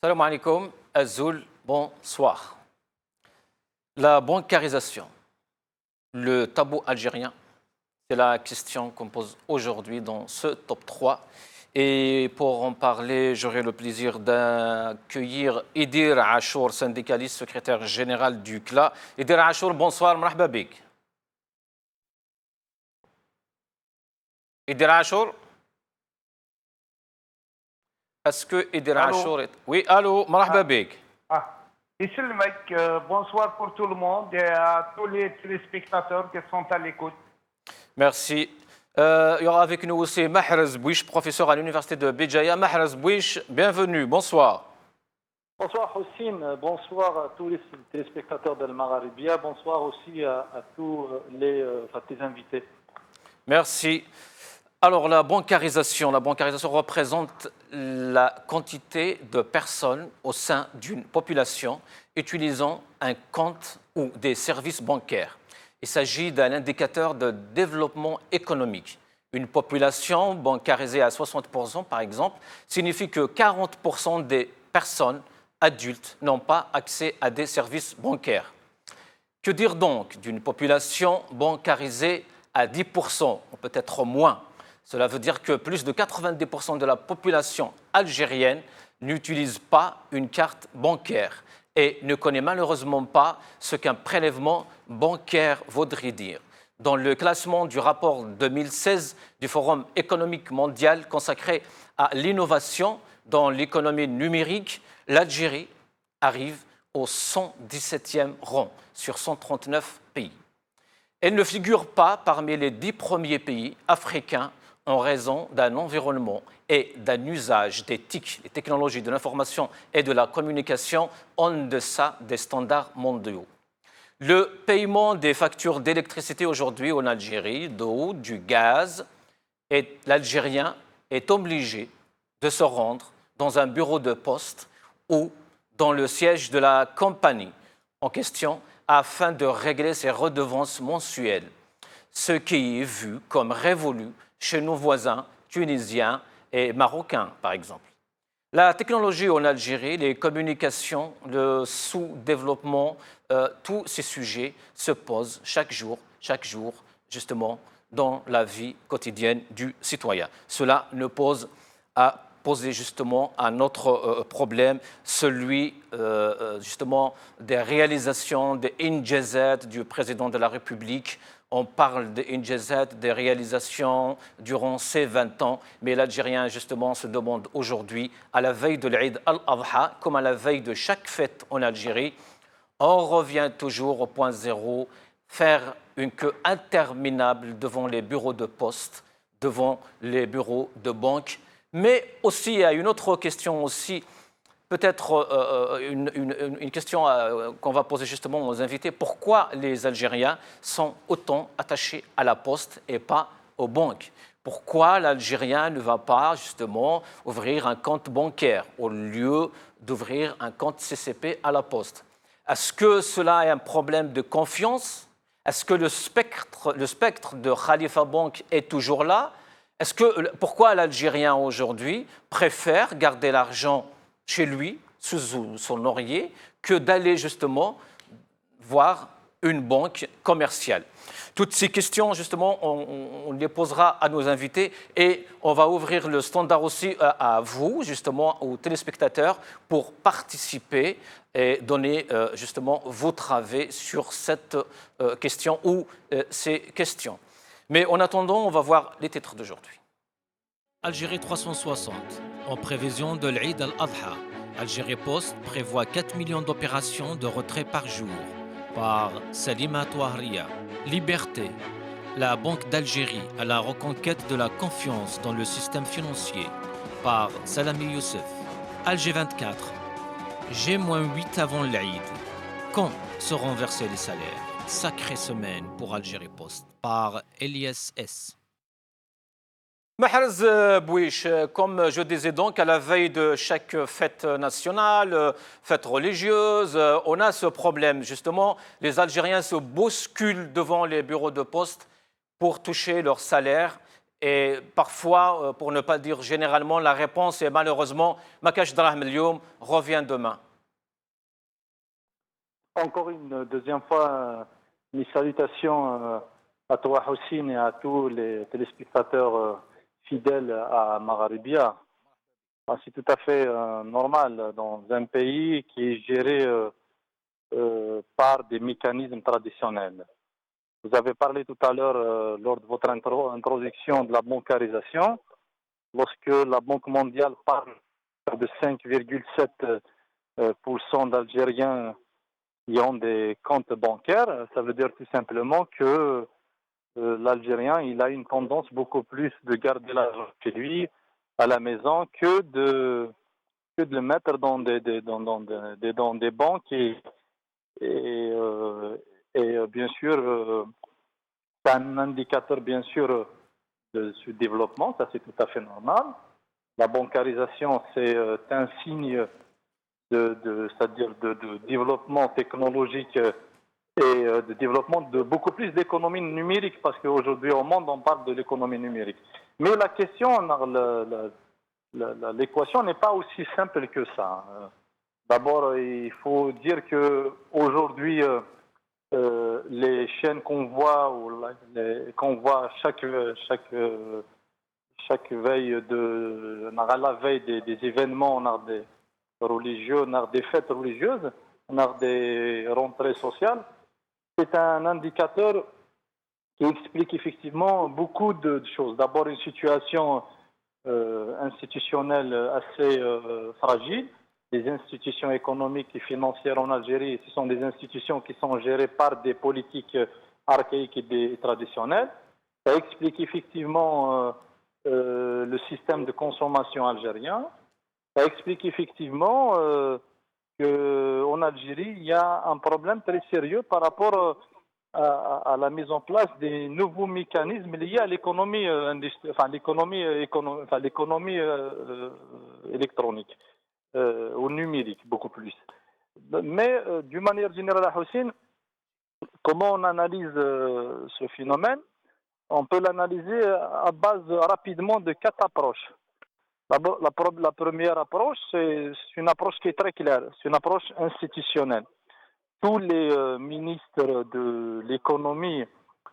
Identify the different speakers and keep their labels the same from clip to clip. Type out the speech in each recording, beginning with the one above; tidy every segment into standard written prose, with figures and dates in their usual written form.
Speaker 1: Salam alaikum, Azul, bonsoir. La bancarisation, le tabou algérien, c'est la question qu'on pose aujourd'hui dans ce top 3. Et pour en parler, j'aurai le plaisir d'accueillir Idir Achour, syndicaliste, secrétaire général du CLA. Idir Achour, bonsoir, marhaba bik. Idir Achour? Est-ce que Idir Achour est... Oui, allô, marhaba bik.
Speaker 2: Mec, bonsoir pour tout le monde et à tous les téléspectateurs qui sont à l'écoute.
Speaker 1: Merci. Il y aura avec nous aussi Mahrez Bouich, professeur à l'université de Béjaïa. Mahrez Bouich, bienvenue, bonsoir.
Speaker 3: Bonsoir Houssine, bonsoir à tous les téléspectateurs de Magharibia, bonsoir aussi à tous tes invités.
Speaker 1: Merci. Alors la bancarisation représente la quantité de personnes au sein d'une population utilisant un compte ou des services bancaires. Il s'agit d'un indicateur de développement économique. Une population bancarisée à 60%, par exemple, signifie que 40% des personnes adultes n'ont pas accès à des services bancaires. Que dire donc d'une population bancarisée à 10%, ou peut-être moins? Cela veut dire que plus de 90% de la population algérienne n'utilise pas une carte bancaire et ne connaît malheureusement pas ce qu'un prélèvement bancaire vaudrait dire. Dans le classement du rapport 2016 du Forum économique mondial consacré à l'innovation dans l'économie numérique, l'Algérie arrive au 117e rang sur 139 pays. Elle ne figure pas parmi les 10 premiers pays africains en raison d'un environnement et d'un usage des TIC, les technologies de l'information et de la communication, en deçà des standards mondiaux. Le paiement des factures d'électricité aujourd'hui en Algérie, d'eau, du gaz, l'Algérien est obligé de se rendre dans un bureau de poste ou dans le siège de la compagnie en question afin de régler ses redevances mensuelles, ce qui est vu comme révolu chez nos voisins tunisiens et marocains, par exemple. La technologie en Algérie, les communications, le sous-développement, tous ces sujets se posent chaque jour, justement, dans la vie quotidienne du citoyen. Cela ne pose à poser justement un autre problème, celui justement des réalisations des Injazat du président de la République. On parle des Injazat, des réalisations durant ces 20 ans, mais l'Algérien justement se demande aujourd'hui, à la veille de l'Eid al-Adha, comme à la veille de chaque fête en Algérie, on revient toujours au point zéro, faire une queue interminable devant les bureaux de poste, devant les bureaux de banque. Mais aussi, il y a une autre question aussi, peut-être une question qu'on va poser justement aux invités. Pourquoi les Algériens sont autant attachés à la poste et pas aux banques? Pourquoi l'Algérien ne va pas justement ouvrir un compte bancaire au lieu d'ouvrir un compte CCP à la poste? Est-ce que cela est un problème de confiance? Est-ce que le spectre de Khalifa Bank est toujours là? Pourquoi l'Algérien aujourd'hui préfère garder l'argent chez lui, sous son oreiller, que d'aller justement voir une banque commerciale? Toutes ces questions, justement, on les posera à nos invités et on va ouvrir le standard aussi à vous, justement, aux téléspectateurs, pour participer et donner justement votre avis sur cette question ou ces questions. Mais en attendant, on va voir les titres d'aujourd'hui. Algérie 360, en prévision de l'Eid al-Adha, Algérie Post prévoit 4 millions d'opérations de retrait par jour. Par Salima Touahria. Liberté, la Banque d'Algérie à la reconquête de la confiance dans le système financier. Par Salami Youssef. Alger 24, G-8 avant l'Eid. Quand seront versés les salaires? Sacrée semaine pour Algérie Post. Par Elias S. Mahrez Bouich, comme je disais donc, à la veille de chaque fête nationale, fête religieuse, on a ce problème. Justement, les Algériens se bousculent devant les bureaux de poste pour toucher leur salaire Et parfois, pour ne pas dire généralement, la réponse est malheureusement Makash Drahm Lyoum revient demain.
Speaker 3: Encore une deuxième fois, mes salutations à toi, Houssine, et à tous les téléspectateurs fidèles à Magharibia. C'est tout à fait normal dans un pays qui est géré par des mécanismes traditionnels. Vous avez parlé tout à l'heure, lors de votre introduction, de la bancarisation. Lorsque la Banque mondiale parle de 5,7% d'Algériens qui ont des comptes bancaires, ça veut dire tout simplement que l'Algérien il a une tendance beaucoup plus de garder l'argent chez lui, à la maison, que de le mettre dans des banques et bien sûr, c'est un indicateur bien sûr de ce développement, ça c'est tout à fait normal. La bancarisation, c'est un signe c'est-à-dire de développement technologique et de développement de beaucoup plus d'économie numérique, parce qu'aujourd'hui au monde, on parle de l'économie numérique. Mais la question, l'équation n'est pas aussi simple que ça. D'abord, il faut dire qu'aujourd'hui, les chaînes qu'on voit, chaque veille la veille des événements, on a des religieux, on a des fêtes religieuses, on a des rentrées sociales. C'est un indicateur qui explique effectivement beaucoup de choses. D'abord, une situation institutionnelle assez fragile. Les institutions économiques et financières en Algérie, ce sont des institutions qui sont gérées par des politiques archaïques et traditionnelles. Ça explique effectivement le système de consommation algérien. Ça explique effectivement qu'en Algérie, il y a un problème très sérieux par rapport à la mise en place des nouveaux mécanismes liés à l'économie l'économie électronique, au numérique beaucoup plus. Mais d'une manière générale, Houssine, comment on analyse ce phénomène? On peut l'analyser à base rapidement de 4 approches. La première approche, c'est une approche qui est très claire, c'est une approche institutionnelle. Tous les ministres de l'économie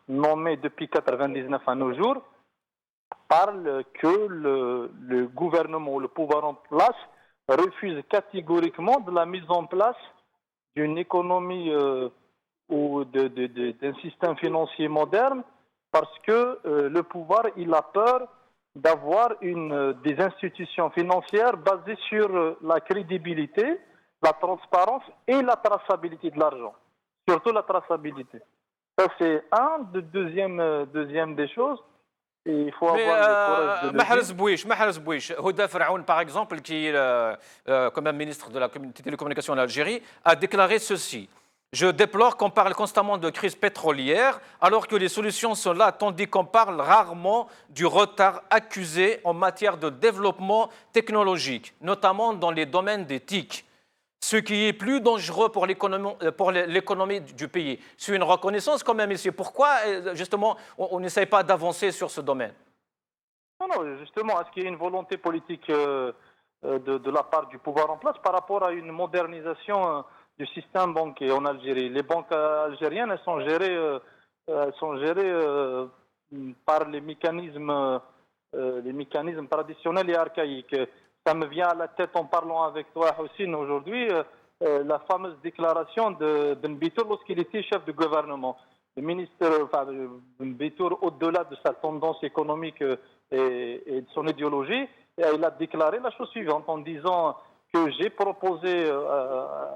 Speaker 3: nommés depuis 1999 à nos jours parlent que le gouvernement ou le pouvoir en place refuse catégoriquement de la mise en place d'une économie ou d'un système financier moderne, parce que le pouvoir il a peur d'avoir des institutions financières basées sur la crédibilité, la transparence et la traçabilité de l'argent. Surtout la traçabilité. Ça, c'est deuxième des choses. Et il faut
Speaker 1: Mais
Speaker 3: avoir le courage de le dire.
Speaker 1: Mahrez Bouich, Houda Feraoun, par exemple, qui est comme un ministre de la télécommunication en Algérie, a déclaré ceci. Je déplore qu'on parle constamment de crise pétrolière alors que les solutions sont là, tandis qu'on parle rarement du retard accusé en matière de développement technologique, notamment dans les domaines des TIC, ce qui est plus dangereux pour l'économie du pays. C'est une reconnaissance quand même ici. Pourquoi, justement, on n'essaye pas d'avancer sur ce domaine?
Speaker 3: Non, justement, est-ce qu'il y a une volonté politique de la part du pouvoir en place par rapport à une modernisation du système bancaire en Algérie? Les banques algériennes, elles sont gérées par les mécanismes traditionnels et archaïques. Ça me vient à la tête en parlant avec toi, Houssine, aujourd'hui, la fameuse déclaration de Mbitour lorsqu'il était chef de gouvernement. Le ministre Mbitour, au-delà de sa tendance économique et de son idéologie, il a déclaré la chose suivante en disant que j'ai proposé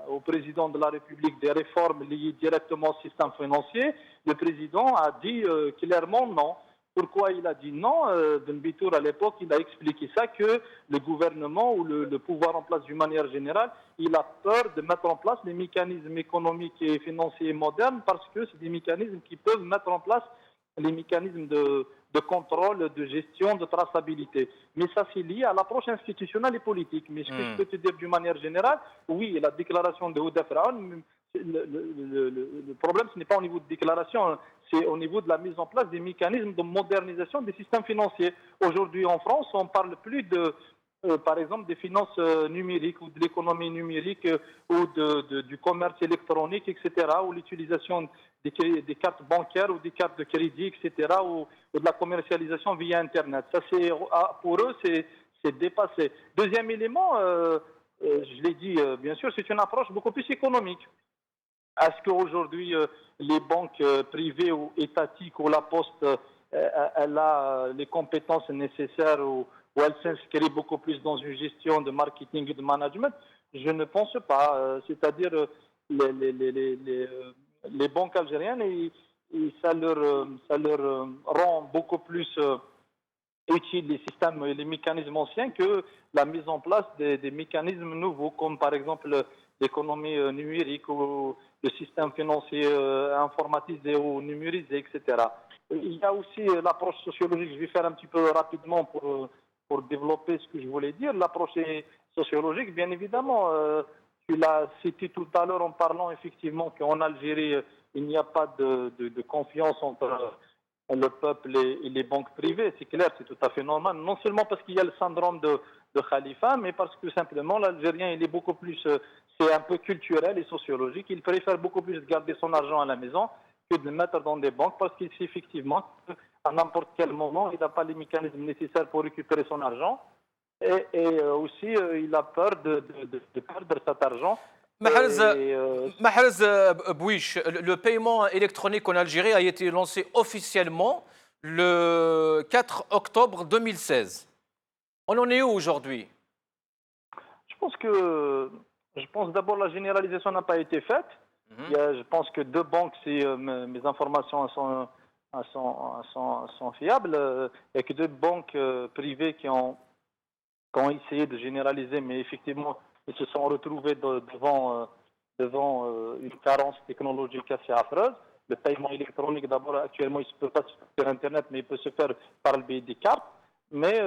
Speaker 3: au président de la République des réformes liées directement au système financier. Le président a dit clairement non. Pourquoi il a dit non? Ben Bitour, à l'époque, il a expliqué ça, que le gouvernement ou le pouvoir en place d'une manière générale, il a peur de mettre en place les mécanismes économiques et financiers modernes, parce que c'est des mécanismes qui peuvent mettre en place les mécanismes de contrôle, de gestion, de traçabilité. Mais ça, c'est lié à l'approche institutionnelle et politique. Mais ce que je peux te dire d'une manière générale, oui, la déclaration de Houda Feraoun, le problème, ce n'est pas au niveau de déclaration, hein, c'est au niveau de la mise en place des mécanismes de modernisation des systèmes financiers. Aujourd'hui, en France, on ne parle plus par exemple, des finances numériques ou de l'économie numérique ou du commerce électronique, etc., ou l'utilisation des cartes bancaires ou des cartes de crédit, etc., ou de la commercialisation via Internet. Ça, pour eux, c'est dépassé. Deuxième élément, je l'ai dit, bien sûr, c'est une approche beaucoup plus économique. Est-ce qu'aujourd'hui, les banques privées ou étatiques ou la Poste, elle a les compétences nécessaires ou elle s'inscrit beaucoup plus dans une gestion de marketing et de management? Je ne pense pas. C'est-à-dire, les banques algériennes, ça leur rend beaucoup plus utile les systèmes et les mécanismes anciens que la mise en place des mécanismes nouveaux, comme par exemple l'économie numérique ou le système financier informatisé ou numérisé, etc. Il y a aussi l'approche sociologique. Je vais faire un petit peu rapidement pour développer ce que je voulais dire. L'approche sociologique, bien évidemment, tu l'as cité tout à l'heure en parlant effectivement qu'en Algérie, il n'y a pas de confiance entre le peuple et les banques privées. C'est clair, c'est tout à fait normal. Non seulement parce qu'il y a le syndrome de Khalifa, mais parce que simplement l'Algérien, il est beaucoup plus, c'est un peu culturel et sociologique. Il préfère beaucoup plus garder son argent à la maison que de le mettre dans des banques parce qu'il sait effectivement qu'à n'importe quel moment, il n'a pas les mécanismes nécessaires pour récupérer son argent. Et aussi, il a peur de perdre cet argent.
Speaker 1: Mahrez Bouich, le paiement électronique en Algérie a été lancé officiellement le 4 octobre 2016. On en est où aujourd'hui?
Speaker 3: Je pense d'abord la généralisation n'a pas été faite. Je pense que deux banques, si mes informations sont fiables, il n'y a que deux banques privées qui ont essayé de généraliser, mais effectivement, ils se sont retrouvés devant une carence technologique assez affreuse. Le paiement électronique, d'abord, actuellement, il ne peut pas se faire sur Internet, mais il peut se faire par le biais des cartes. Mais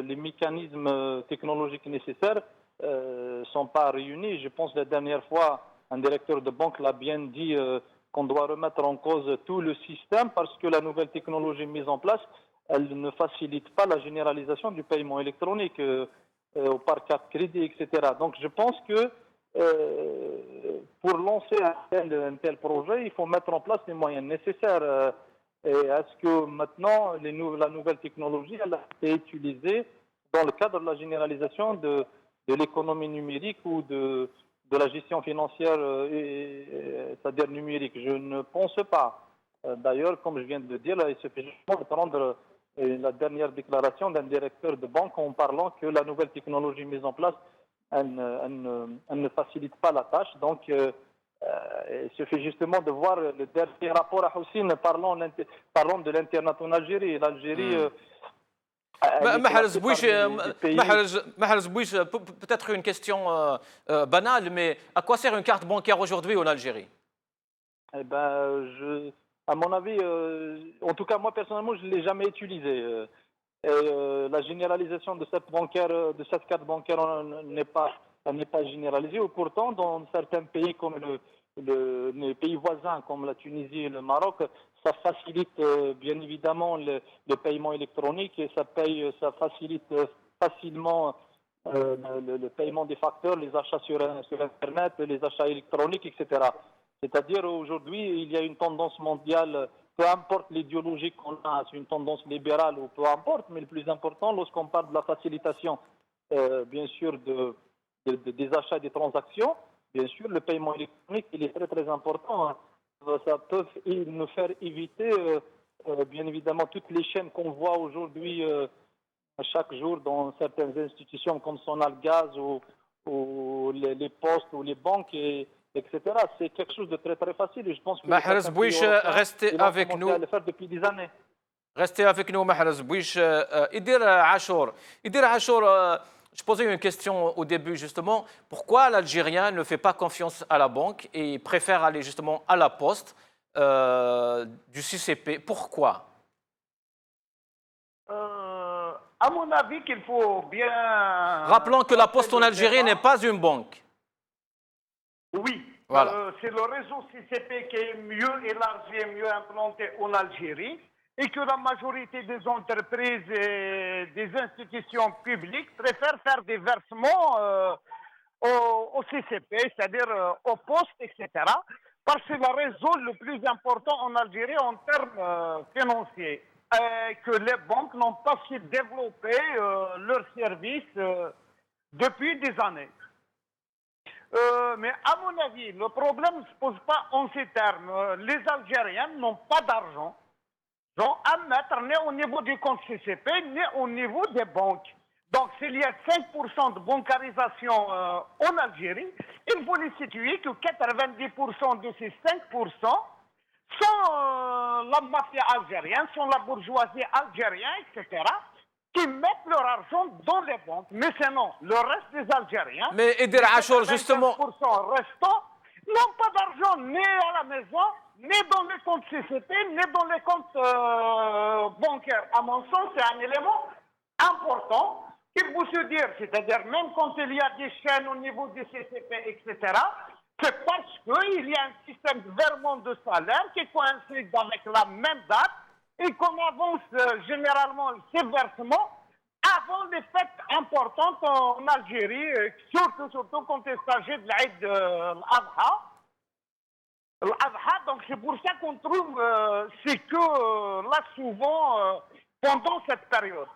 Speaker 3: les mécanismes technologiques nécessaires ne sont pas réunis. Je pense que la dernière fois, un directeur de banque l'a bien dit qu'on doit remettre en cause tout le système parce que la nouvelle technologie mise en place, elle ne facilite pas la généralisation du paiement électronique par carte crédit, etc. Donc je pense que pour lancer un tel projet, il faut mettre en place les moyens nécessaires. Et est-ce que maintenant, la nouvelle technologie, elle a été utilisée dans le cadre de la généralisation de l'économie numérique ou de la gestion financière, c'est-à-dire numérique? Je ne pense pas. D'ailleurs, comme je viens de le dire, il suffit juste de prendre la dernière déclaration d'un directeur de banque en parlant que la nouvelle technologie mise en place, elle ne facilite pas la tâche. Donc, il suffit justement de voir le dernier rapport à Houssine parlant de l'Internet en Algérie. L'Algérie...
Speaker 1: Mahrez Bouich, peut-être une question banale, mais à quoi sert une carte bancaire aujourd'hui en Algérie?
Speaker 3: Eh ben, à mon avis, en tout cas moi personnellement, je ne l'ai jamais utilisée. La généralisation de cette carte bancaire n'est pas généralisée. Ou pourtant, dans certains pays comme les pays voisins, comme la Tunisie et le Maroc, ça facilite bien évidemment le paiement électronique et ça facilite facilement le paiement des facteurs, les achats sur Internet, les achats électroniques, etc. C'est-à-dire aujourd'hui, il y a une tendance mondiale, peu importe l'idéologie qu'on a, c'est une tendance libérale ou peu importe, mais le plus important, lorsqu'on parle de la facilitation, bien sûr, des achats et des transactions, bien sûr, le paiement électronique, il est très très important. Hein. Ça peut nous faire éviter, bien évidemment, toutes les chaînes qu'on voit aujourd'hui chaque jour dans certaines institutions comme Sonalgaz ou les postes ou les banques, etc. C'est quelque chose de très très facile et je pense que
Speaker 1: Mahrez Bouich, restez avec nous.
Speaker 3: À le faire depuis des années.
Speaker 1: Restez avec nous, Mahrez Bouich. Idir Achour, je posais une question au début justement. Pourquoi l'Algérien ne fait pas confiance à la banque et préfère aller justement à la poste du CCP? Pourquoi?
Speaker 2: À mon avis, qu'il faut bien...
Speaker 1: Rappelons que la poste en Algérie n'est pas une banque.
Speaker 2: Oui.
Speaker 1: Voilà.
Speaker 2: C'est le réseau CCP qui est mieux élargi et mieux implanté en Algérie et que la majorité des entreprises et des institutions publiques préfèrent faire des versements au CCP, c'est-à-dire au poste, etc. Parce que c'est le réseau le plus important en Algérie en termes financiers. Que les banques n'ont pas su développer leurs services depuis des années. Mais à mon avis, le problème ne se pose pas en ces termes. Les Algériens n'ont pas d'argent à mettre ni au niveau du compte CCP, ni au niveau des banques. Donc, s'il y a 5% de bancarisation en Algérie, il faut les situer que 90% de ces 5% sont la mafia algérienne, sont la bourgeoisie algérienne, etc., qui mettent leur argent dans les banques. Mais sinon, le reste des Algériens,
Speaker 1: Mais Ider Achour, justement,
Speaker 2: 95% restants, n'ont pas d'argent ni à la maison, ni dans les comptes CCP, ni dans les comptes bancaires. À mon sens, c'est un élément important qu'il faut se dire. C'est-à-dire, même quand il y a des chaînes au niveau du CCP, etc., c'est parce qu'il y a un système de versement de salaire qui coïncide avec la même date et qu'on avance généralement ces versements avant les fêtes importantes en Algérie, surtout quand il s'agit de l'Aïd al-Adha. Donc c'est pour ça qu'on trouve c'est que là souvent pendant cette période.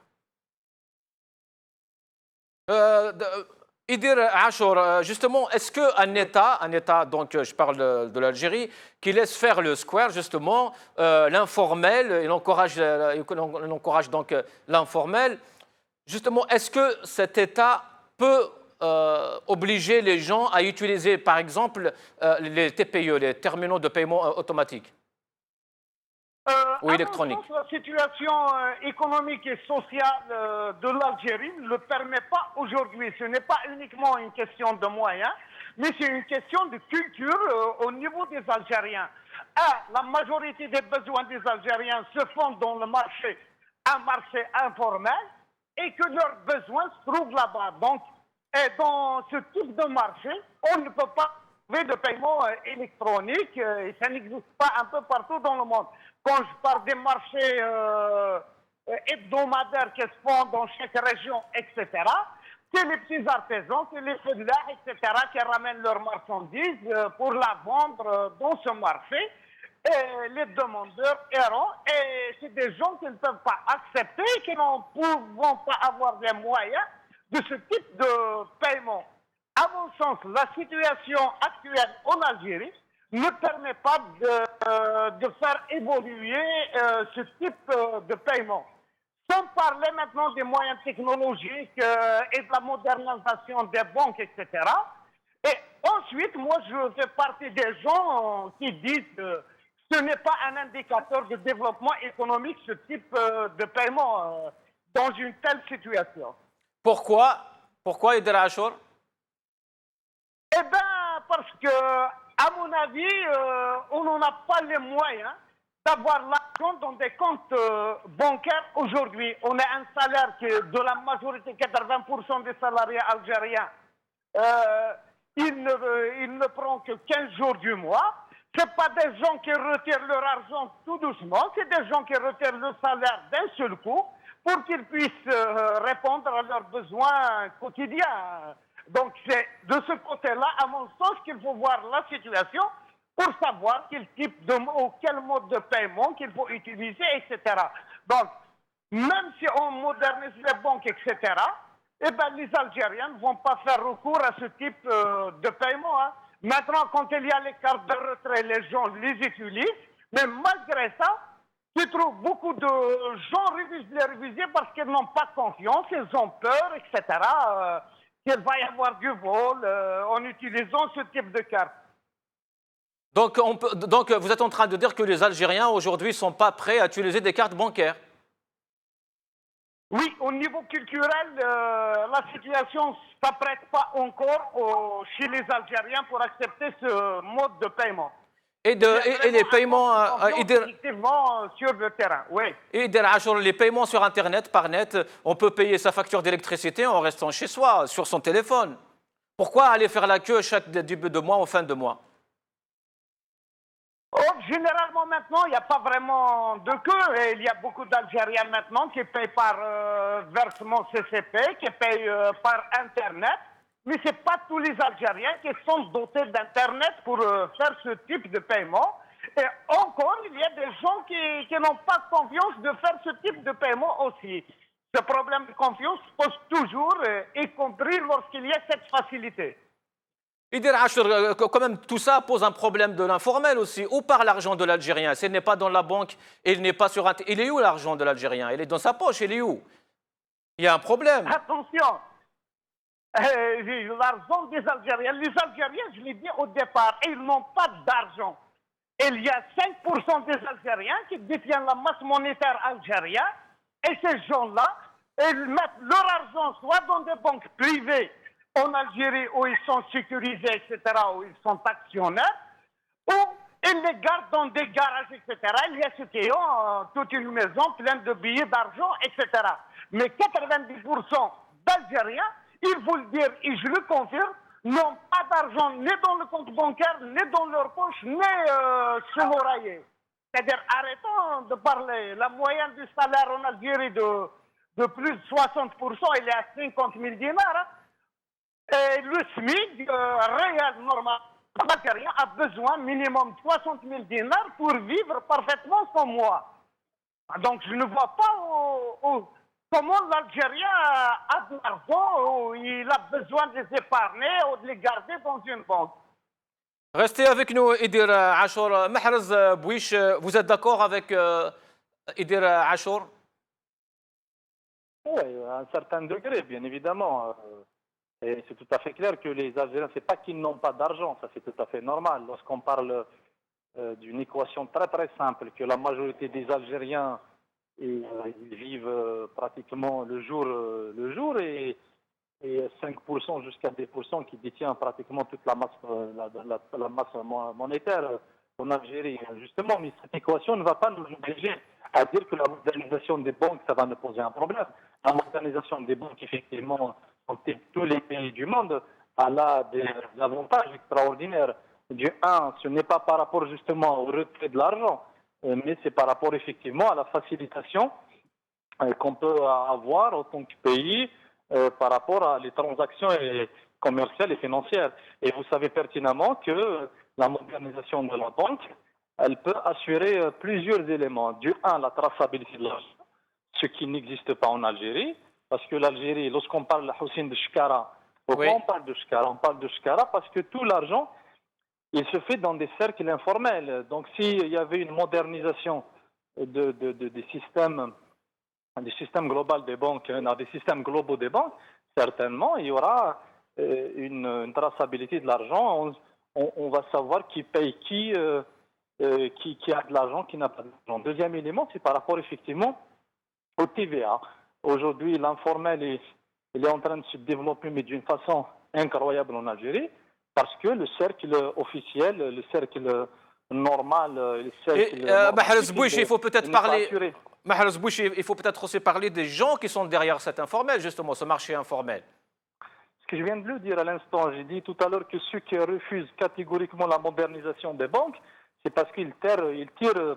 Speaker 1: Idir Achour, justement, est-ce qu'un État, donc je parle de l'Algérie, qui laisse faire le square, justement, l'informel, il encourage donc l'informel, justement, est-ce que cet État peut obliger les gens à utiliser, par exemple, les TPE, les terminaux de paiement automatiques ou électroniques?
Speaker 2: La situation économique et sociale de l'Algérie ne le permet pas aujourd'hui. Ce n'est pas uniquement une question de moyens, mais c'est une question de culture au niveau des Algériens. La majorité des besoins des Algériens se font dans le marché, un marché informel, et que leurs besoins se trouvent là-bas. Donc, dans ce type de marché, on ne peut pas trouver de paiement électronique et ça n'existe pas un peu partout dans le monde. Quand je parle des marchés hebdomadaires qui se font dans chaque région, etc., c'est les petits artisans, c'est les feuillards, etc., qui ramènent leurs marchandises pour la vendre dans ce marché. Et les demandeurs errants, et c'est des gens qui ne peuvent pas accepter, qui ne pouvons pas avoir les moyens de ce type de paiement. À mon sens, la situation actuelle en Algérie ne permet pas de faire évoluer ce type de paiement. Sans parler maintenant des moyens technologiques et de la modernisation des banques, etc. Et ensuite, moi, je fais partie des gens qui disent que ce n'est pas un indicateur de développement économique, ce type de paiement dans une telle situation.
Speaker 1: Pourquoi, Ider Achour?
Speaker 2: Eh bien, parce que, à mon avis, on n'en a pas les moyens d'avoir l'argent dans des comptes bancaires aujourd'hui. On a un salaire qui, de la majorité, 80% des salariés algériens, il ne prend que 15 jours du mois. Ce ne sont pas des gens qui retirent leur argent tout doucement, c'est des gens qui retirent le salaire d'un seul coup pour qu'ils puissent répondre à leurs besoins quotidiens. Donc c'est de ce côté-là, à mon sens, qu'il faut voir la situation pour savoir quel type ou quel mode de paiement qu'il faut utiliser, etc. Donc, même si on modernise les banques, etc., eh ben, les Algériens ne vont pas faire recours à ce type de paiement. Hein. Maintenant, quand il y a les cartes de retrait, les gens les utilisent, mais malgré ça, tu trouves beaucoup de gens les réviser parce qu'ils n'ont pas confiance, ils ont peur, etc., qu'il va y avoir du vol en utilisant ce type de carte.
Speaker 1: Donc, vous êtes en train de dire que les Algériens aujourd'hui ne sont pas prêts à utiliser des cartes bancaires?
Speaker 2: Oui, au niveau culturel, la situation ne s'apprête pas encore chez les Algériens pour accepter ce mode de paiement.
Speaker 1: Et les paiements
Speaker 2: effectivement sur le terrain, oui.
Speaker 1: Et les paiements sur Internet, par net, on peut payer sa facture d'électricité en restant chez soi, sur son téléphone. Pourquoi aller faire la queue chaque début de mois ou fin de mois?
Speaker 2: Oh, généralement maintenant, il n'y a pas vraiment de queue. Et il y a beaucoup d'Algériens maintenant qui payent par versement CCP, qui payent par Internet. Mais ce n'est pas tous les Algériens qui sont dotés d'Internet pour faire ce type de paiement. Et encore, il y a des gens qui n'ont pas confiance de faire ce type de paiement aussi. Ce problème de confiance se pose toujours, y compris lorsqu'il y a cette facilité.
Speaker 1: Idir Achor, quand même, tout ça pose un problème de l'informel aussi. Où part l'argent de l'Algérien? S'il n'est pas dans la banque, il n'est pas sur il est où l'argent de l'Algérien? Il est dans sa poche, il est où? Il y a un problème.
Speaker 2: Attention, l'argent des Algériens. Les Algériens, je l'ai dit au départ, ils n'ont pas d'argent. Il y a 5% des Algériens qui détiennent la masse monétaire algérienne. Et ces gens-là, ils mettent leur argent soit dans des banques privées en Algérie où ils sont sécurisés, etc., où ils sont actionnaires, ou ils les gardent dans des garages, etc. Il y a ceux qui ont toute une maison pleine de billets d'argent, etc. Mais 90% d'Algériens, ils vous le dire, et je le confirme, n'ont pas d'argent ni dans le compte bancaire, ni dans leur poche, ni sur l'oreiller. C'est-à-dire, arrêtons de parler. La moyenne du salaire en Algérie de plus de 60%, il est à 50 000 dinars. Hein. Et le SMIC réel, normal, l'Algérien a besoin minimum 60 000 dinars pour vivre parfaitement son mois. Donc, je ne vois pas comment l'Algérien a de l'argent, ou il a besoin de les épargner ou de les garder dans une banque.
Speaker 1: Restez avec nous, Idir Achor. Mahrez Bouich, vous êtes d'accord avec Idir Achor?
Speaker 3: Oui, à un certain degré, bien évidemment. Et c'est tout à fait clair que les Algériens, c'est pas qu'ils n'ont pas d'argent, ça c'est tout à fait normal. Lorsqu'on parle d'une équation très très simple, que la majorité des Algériens ils vivent pratiquement le jour et 5% jusqu'à 10% qui détient pratiquement toute la masse, la masse monétaire en Algérie. Justement, mais cette équation ne va pas nous obliger à dire que la modernisation des banques, ça va nous poser un problème. La modernisation des banques, effectivement, dans tous les pays du monde, elle a des avantages extraordinaires. Du 1, ce n'est pas par rapport justement au retrait de l'argent, mais c'est par rapport effectivement à la facilitation qu'on peut avoir en tant que pays par rapport à les transactions commerciales et financières. Et vous savez pertinemment que la modernisation de la banque, elle peut assurer plusieurs éléments. Du 1, la traçabilité de l'argent, ce qui n'existe pas en Algérie, parce que l'Algérie, lorsqu'on parle de Houssine de Shkara, pourquoi on parle de Shkara? On parle de Shkara parce que tout l'argent, il se fait dans des cercles informels. Donc s'il y avait une modernisation des systèmes globaux des banques, des systèmes globaux des banques, certainement il y aura une traçabilité de l'argent. On va savoir qui paye qui a de l'argent, qui n'a pas d'argent. Deuxième élément, c'est par rapport effectivement au TVA. Aujourd'hui, l'informel il est en train de se développer, mais d'une façon incroyable en Algérie, parce que le cercle officiel, le cercle normal, le cercle...
Speaker 1: Mahrez Bouich, il faut peut-être parler... Mahrez Bouich, il faut peut-être aussi parler des gens qui sont derrière cet informel, justement, ce marché informel.
Speaker 3: Ce que je viens de le dire à l'instant, j'ai dit tout à l'heure que ceux qui refusent catégoriquement la modernisation des banques, c'est parce qu'ils tirent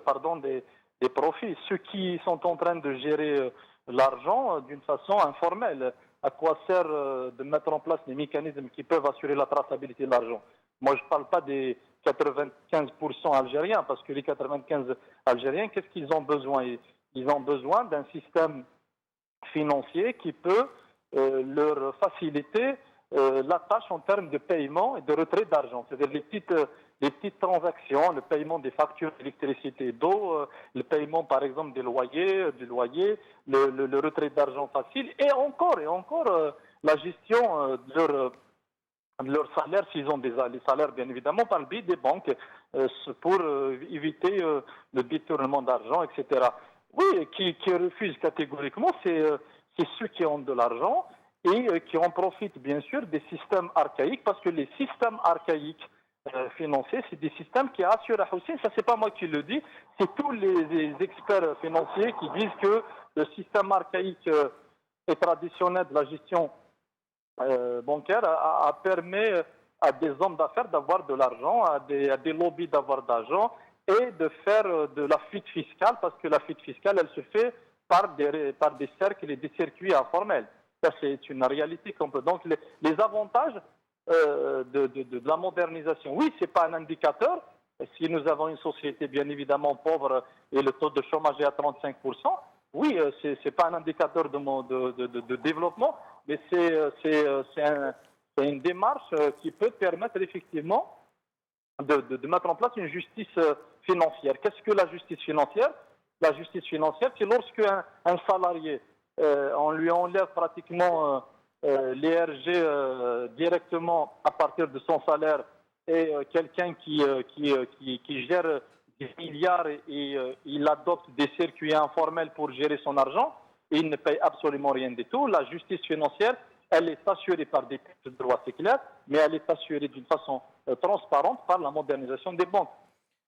Speaker 3: des profits. Ceux qui sont en train de gérer l'argent d'une façon informelle, à quoi sert de mettre en place des mécanismes qui peuvent assurer la traçabilité de l'argent? Moi, je ne parle pas des 95% algériens, parce que les 95 algériens, qu'est-ce qu'ils ont besoin? Ils ont besoin d'un système financier qui peut leur faciliter la tâche en termes de paiement et de retrait d'argent. C'est-à-dire les petites transactions, le paiement des factures d'électricité, d'eau, le paiement par exemple des loyers, le retrait d'argent facile et encore la gestion de leur salaire, s'ils ont des salaires bien évidemment par le biais des banques pour éviter le détournement d'argent, etc. Oui, qui refusent catégoriquement, c'est ceux qui ont de l'argent et qui en profitent bien sûr des systèmes archaïques, parce que les systèmes archaïques financiers, c'est des systèmes qui assurent à Houssine, ça c'est pas moi qui le dis, c'est tous les experts financiers qui disent que le système archaïque et traditionnel de la gestion bancaire permet à des hommes d'affaires d'avoir de l'argent, à des lobbies d'avoir d'argent et de faire de la fuite fiscale, parce que la fuite fiscale, elle se fait par des cercles et des circuits informels. Ça, c'est une réalité qu'on peut. Donc, les avantages de la modernisation, oui, ce n'est pas un indicateur. Si nous avons une société bien évidemment pauvre et le taux de chômage est à 35%, oui, ce n'est pas un indicateur de développement, mais c'est une démarche qui peut permettre effectivement de mettre en place une justice financière. Qu'est-ce que la justice financière? La justice financière, c'est lorsque un salarié, on lui enlève pratiquement les RG directement à partir de son salaire, et quelqu'un qui gère des milliards et il adopte des circuits informels pour gérer son argent et il ne paye absolument rien du tout. La justice financière, elle est assurée par des textes de droit, c'est clair, mais elle est assurée d'une façon transparente par la modernisation des banques.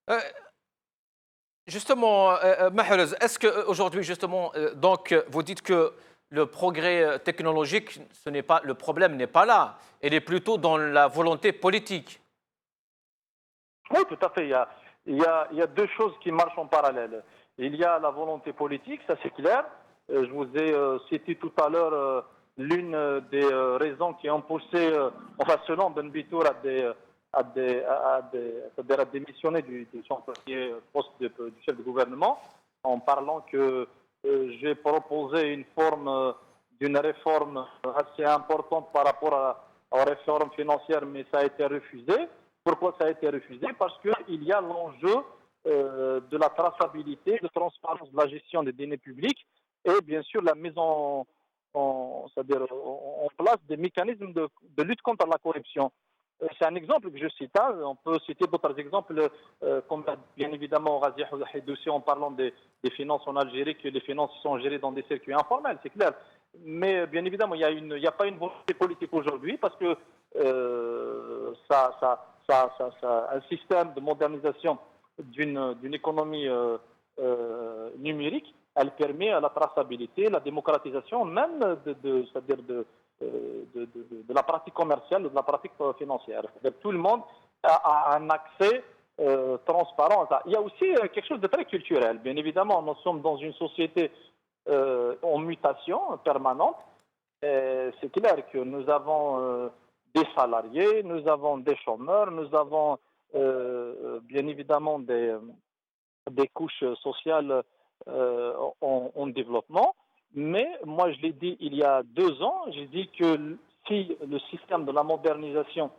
Speaker 1: Euh, Justement, Mahrez, est-ce qu'aujourd'hui, justement, donc, vous dites que le progrès technologique, le problème n'est pas là, il est plutôt dans la volonté politique.
Speaker 3: Oui, tout à fait. Il y a deux choses qui marchent en parallèle. Il y a la volonté politique, ça c'est clair. Je vous ai cité tout à l'heure l'une des raisons qui ont poussé, enfin selon Ben Bitour, à démissionner son premier poste du chef de gouvernement, en parlant que j'ai proposé une forme d'une réforme assez importante par rapport aux réformes financières, mais ça a été refusé. Pourquoi ça a été refusé? Parce qu'il y a l'enjeu de la traçabilité, de transparence de la gestion des données publiques et bien sûr la mise en place des mécanismes de lutte contre la corruption. C'est un exemple que je cite. On peut citer d'autres exemples, comme bien évidemment Razi Hidoussi en parlant des finances en Algérie, que les finances sont gérées dans des circuits informels, c'est clair. Mais bien évidemment, il n'y a pas une volonté politique aujourd'hui parce que un système de modernisation d'une économie numérique, elle permet la traçabilité, la démocratisation même c'est-à-dire de la pratique commerciale, de la pratique financière. C'est-à-dire tout le monde a un accès transparent à ça. Il y a aussi quelque chose de très culturel. Bien évidemment, nous sommes dans une société en mutation permanente. C'est clair que nous avons des salariés, nous avons des chômeurs, nous avons bien évidemment des couches sociales en développement. Mais moi, je l'ai dit il y a 2 ans, j'ai dit que si le système de la modernisation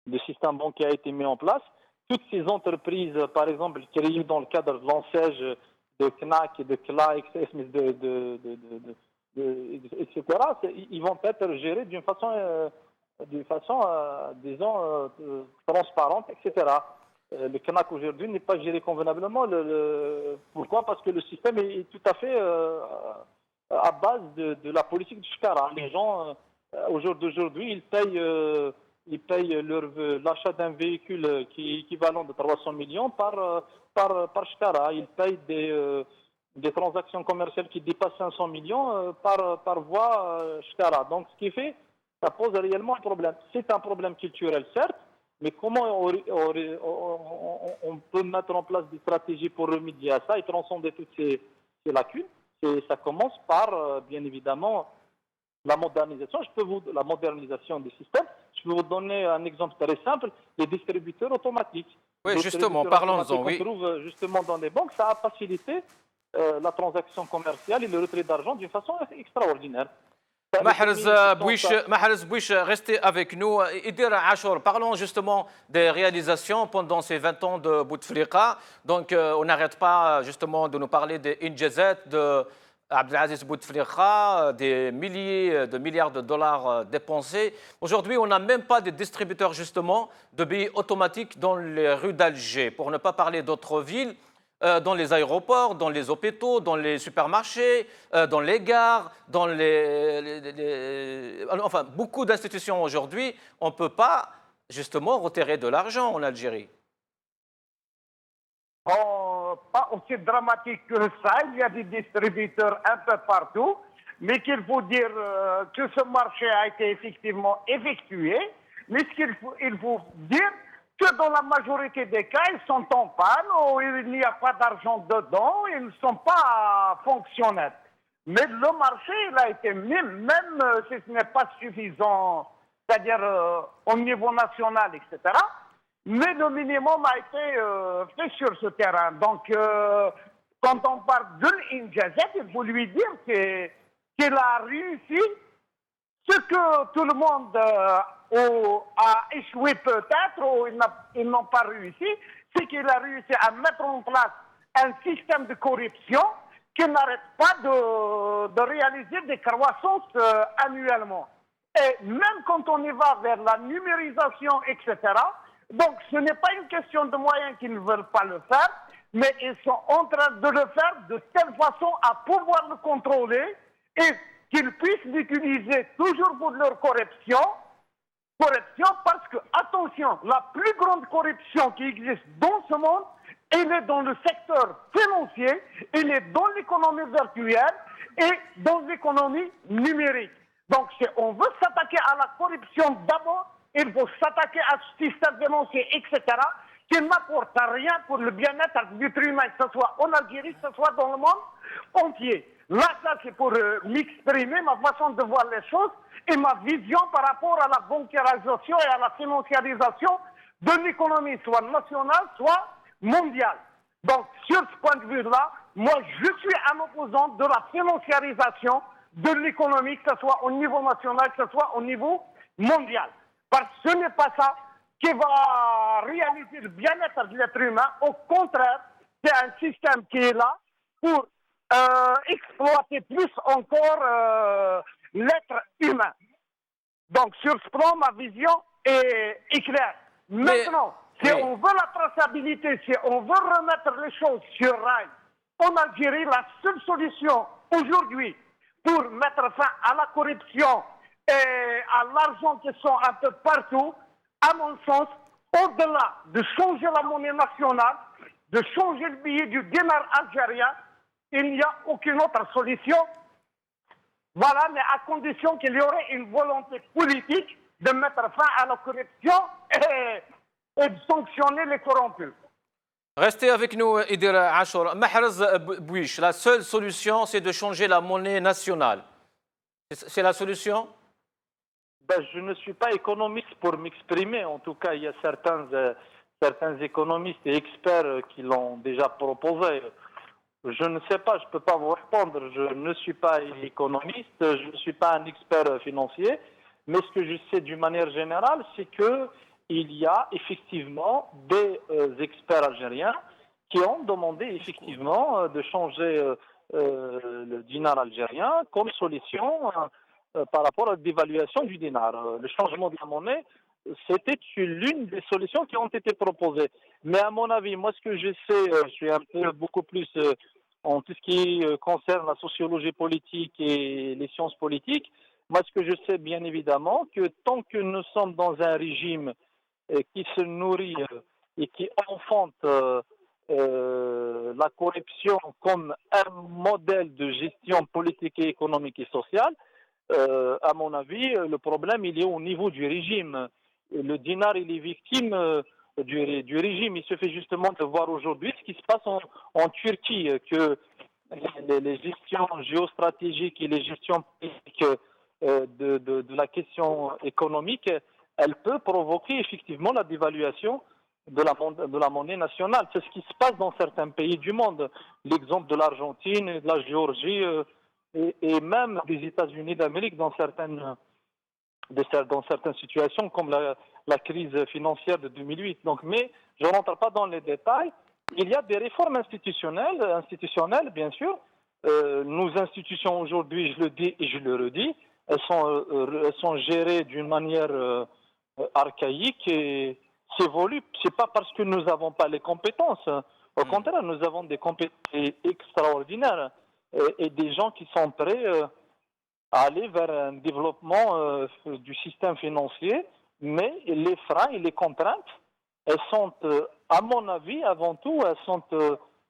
Speaker 3: du système bancaire a été mis en place, toutes ces entreprises, par exemple, créées dans le cadre de l'enseigne de CNAC et de CLA, etc., ils vont être gérés d'une façon disons, transparente, etc. Le CNAC aujourd'hui n'est pas géré convenablement. Pourquoi? Parce que le système est tout à fait à base de la politique du shkara. Les gens, au jour d'aujourd'hui, ils payent l'achat d'un véhicule qui est équivalent de 300 millions par shkara. Ils payent des transactions commerciales qui dépassent 500 millions par voie shkara. Donc, ce qui fait, ça pose réellement un problème. C'est un problème culturel, certes, mais comment on peut mettre en place des stratégies pour remédier à ça et transcender toutes ces lacunes? Ça commence par, bien évidemment, la modernisation. La modernisation du système. Je peux vous donner un exemple très simple, les distributeurs automatiques.
Speaker 1: Oui, justement, parlons-en, oui.
Speaker 3: On trouve justement dans les banques, ça a facilité la transaction commerciale et le retrait d'argent d'une façon extraordinaire.
Speaker 1: Mahrez Bouich, restez avec nous. Idir Achour, parlons justement des réalisations pendant ces 20 ans de Bouteflika. Donc, on n'arrête pas justement de nous parler des Injazat, de Abdelaziz Bouteflika, des milliers de milliards de dollars dépensés. Aujourd'hui, on n'a même pas de distributeurs justement de billets automatiques dans les rues d'Alger, pour ne pas parler d'autres villes. Dans les aéroports, dans les hôpitaux, dans les supermarchés, dans les gares, dans enfin, beaucoup d'institutions aujourd'hui, on ne peut pas justement retirer de l'argent en Algérie.
Speaker 2: Pas aussi dramatique que ça, il y a des distributeurs un peu partout, mais qu'il faut dire que ce marché a été effectivement effectué, mais ce qu'il faut dire, que dans la majorité des cas, ils sont en panne ou il n'y a pas d'argent dedans, ils ne sont pas fonctionnels. Mais le marché, il a été mis, même si ce n'est pas suffisant, c'est-à-dire au niveau national, etc. Mais le minimum a été fait sur ce terrain. Donc, quand on parle de l'Injazet, il faut lui dire qu'il a réussi ce que tout le monde a échoué peut-être, ou ils n'ont pas réussi, c'est qu'il a réussi à mettre en place un système de corruption qui n'arrête pas de réaliser des croissances annuellement. Et même quand on y va vers la numérisation, etc., donc ce n'est pas une question de moyens qu'ils ne veulent pas le faire, mais ils sont en train de le faire de telle façon à pouvoir le contrôler et qu'ils puissent l'utiliser toujours pour leur corruption, parce que, attention, la plus grande corruption qui existe dans ce monde, elle est dans le secteur financier, elle est dans l'économie virtuelle et dans l'économie numérique. Donc, si on veut s'attaquer à la corruption d'abord, il faut s'attaquer à ce système financier, etc., qui n'apporte rien pour le bien-être du être humain, que ce soit en Algérie, que ce soit dans le monde entier. Là, ça, c'est pour m'exprimer ma façon de voir les choses et ma vision par rapport à la bancarisation et à la financiarisation de l'économie, soit nationale, soit mondiale. Donc, sur ce point de vue-là, moi, je suis un opposant de la financiarisation de l'économie, que ce soit au niveau national, que ce soit au niveau mondial. Parce que ce n'est pas ça qui va réaliser le bien-être de l'être humain. Au contraire, c'est un système qui est là pour exploiter plus encore l'être humain. Donc, sur ce plan, ma vision est claire. Maintenant, si on veut la traçabilité, si on veut remettre les choses sur rail, en Algérie, la seule solution aujourd'hui pour mettre fin à la corruption et à l'argent qui sont un peu partout, à mon sens, au-delà de changer la monnaie nationale, de changer le billet du dinar algérien, il n'y a aucune autre solution. Voilà, mais à condition qu'il y aurait une volonté politique de mettre fin à la corruption et de sanctionner les corrompus.
Speaker 1: Restez avec nous, Idir Achour. Mahrez Bouich, la seule solution, c'est de changer la monnaie nationale. C'est la solution?
Speaker 3: Je ne suis pas économiste pour m'exprimer. En tout cas, il y a certains économistes et experts qui l'ont déjà proposé. Je ne sais pas, je ne peux pas vous répondre. Je ne suis pas économiste, je ne suis pas un expert financier. Mais ce que je sais d'une manière générale, c'est qu'il y a effectivement des experts algériens qui ont demandé effectivement de changer le dinar algérien comme solution par rapport à la dévaluation du dinar. Le changement de la monnaie, c'était l'une des solutions qui ont été proposées. Mais à mon avis, moi ce que je sais, je suis un peu beaucoup plus en tout ce qui concerne la sociologie politique et les sciences politiques. Moi ce que je sais bien évidemment, que tant que nous sommes dans un régime qui se nourrit et qui enfante la corruption comme un modèle de gestion politique et économique et sociale, à mon avis, le problème, il est au niveau du régime. Le dinar, il est victime du régime. Il se fait justement de voir aujourd'hui ce qui se passe en Turquie, que les gestions géostratégiques et les gestions politiques de la question économique, elle peut provoquer effectivement la dévaluation de la monnaie nationale. C'est ce qui se passe dans certains pays du monde. L'exemple de l'Argentine, de la Géorgie et même des États-Unis d'Amérique dans certaines situations comme la crise financière de 2008. Donc, mais je ne rentre pas dans les détails. Il y a des réformes institutionnelles bien sûr. Nos institutions aujourd'hui, je le dis et je le redis, elles sont gérées d'une manière archaïque et s'évoluent. C'est pas parce que nous n'avons pas les compétences. Au contraire, nous avons des compétences extraordinaires et des gens qui sont prêts à aller vers un développement du système financier, mais les freins et les contraintes, elles sont, à mon avis, avant tout, elles sont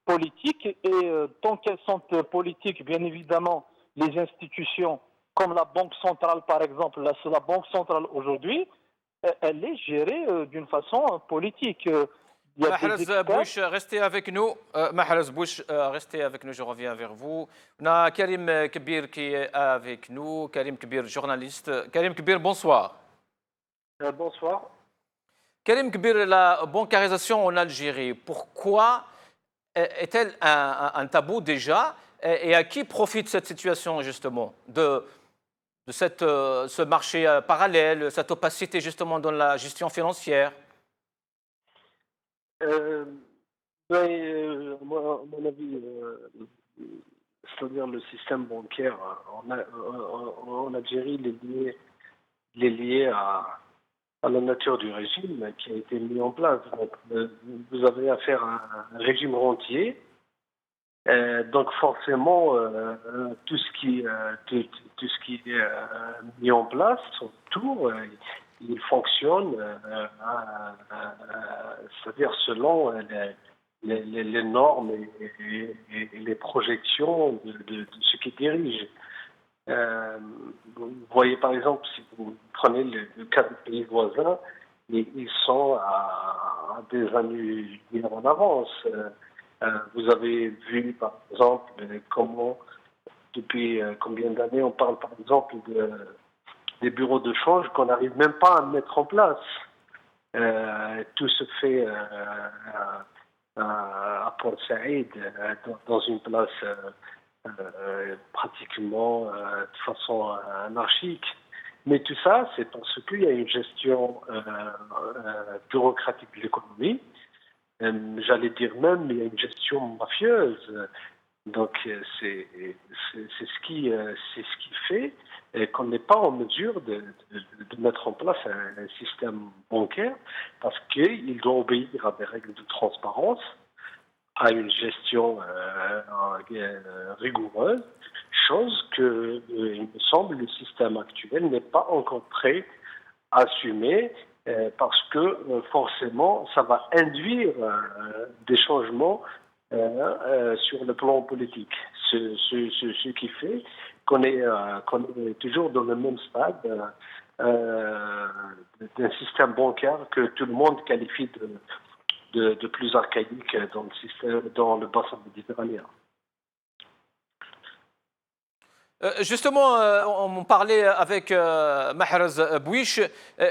Speaker 3: politiques et tant qu'elles sont politiques, bien évidemment, les institutions comme la Banque centrale, par exemple, la Banque centrale aujourd'hui, elle est gérée d'une façon politique. Il y a des
Speaker 1: Mahrez
Speaker 3: experts.
Speaker 1: Bouch, restez avec nous. Mahrez Bouch, restez avec nous, je reviens vers vous. On a Karim Kbir qui est avec nous. Karim Kbir, journaliste. Karim Kbir, bonsoir.
Speaker 3: Bonsoir.
Speaker 1: Karim Kbir, la bancarisation en Algérie, pourquoi est-elle un tabou déjà et à qui profite cette situation justement de ce marché parallèle, cette opacité justement dans la gestion financière?
Speaker 4: Euh, moi, à mon avis, c'est-à-dire le système bancaire en Algérie, il est lié à la nature du régime qui a été mis en place. Donc, vous avez affaire à un régime rentier. Donc forcément, tout ce qui est mis en place autour, il fonctionne, c'est-à-dire selon les normes et les projections de ce qui dirige. Vous voyez par exemple, si vous prenez le cas des pays voisins, ils sont à des années-lumière en avance. Vous avez vu, par exemple, comment, depuis combien d'années, on parle, par exemple, des bureaux de change qu'on n'arrive même pas à mettre en place. Tout se fait à Port Saïd, dans une place pratiquement de façon anarchique. Mais tout ça, c'est parce qu'il y a une gestion bureaucratique de l'économie. J'allais dire même, il y a une gestion mafieuse. Donc, c'est ce qui fait qu'on n'est pas en mesure de mettre en place un système bancaire parce qu'il doit obéir à des règles de transparence, à une gestion rigoureuse, chose que, il me semble, le système actuel n'est pas encore prêt à assumer parce que forcément, ça va induire des changements sur le plan politique. Ce qui fait qu'on est toujours dans le même stade d'un système bancaire que tout le monde qualifie de plus archaïque dans le bassin méditerranéen.
Speaker 1: Justement, on parlait avec Mahrez Bouich,